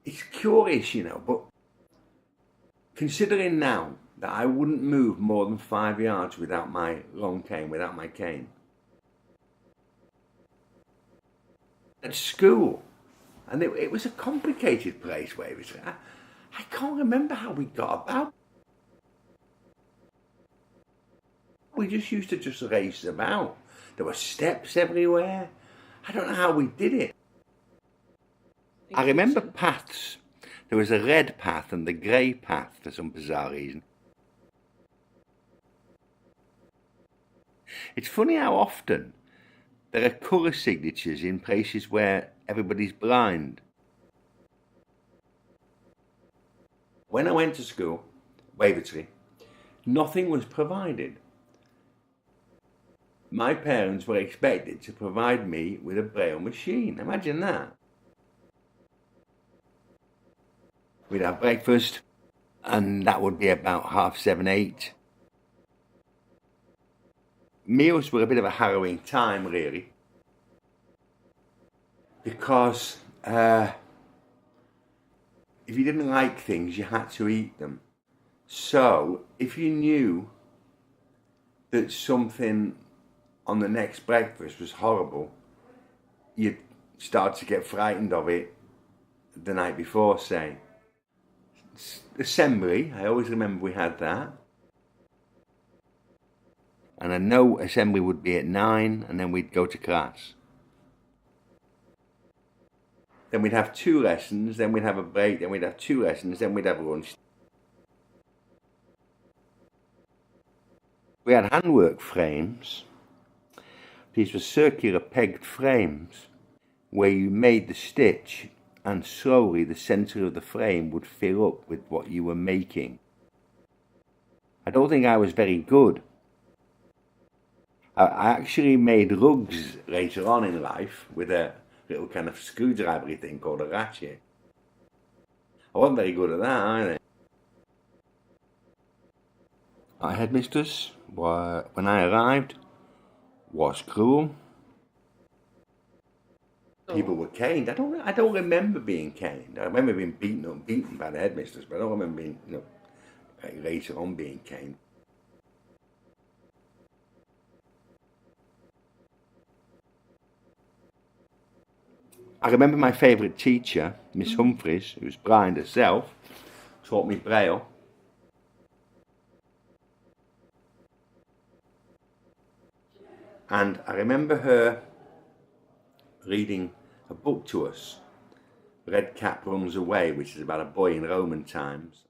it's curious, you know, but considering now that I wouldn't move more than 5 yards without my long cane, without my cane. At school, and it was a complicated place where it was. I can't remember how we got about. We just used to just race about. There were steps everywhere. I don't know how we did it. I remember paths. There was a red path and the grey path for some bizarre reason. It's funny how often there are colour signatures in places where everybody's blind. When I went to school, Wavertree, nothing was provided. My parents were expected to provide me with a braille machine. Imagine that. We'd have breakfast, and that would be about 7:30, 8. Meals were a bit of a harrowing time, really, because if you didn't like things, you had to eat them. So if you knew that something on the next breakfast was horrible, you'd start to get frightened of it the night before, say. Assembly, I always remember we had that. And I know assembly would be at 9, and then we'd go to class. Then we'd have 2 lessons, then we'd have a break, then we'd have 2 lessons, then we'd have lunch. We had handwork frames. These were circular pegged frames where you made the stitch and slowly the centre of the frame would fill up with what you were making. I don't think I was very good. I actually made rugs later on in life with a little kind of screwdriver thing called a ratchet. I wasn't very good at that either. Our headmistress, when I arrived, was cruel. People were caned. I don't remember being caned. I remember being beaten by the headmistress, but I don't remember being, later on being caned. I remember my favourite teacher, Miss Humphreys, who was blind herself, taught me Braille. And I remember her reading a book to us, Red Cap Runs Away, which is about a boy in Roman times.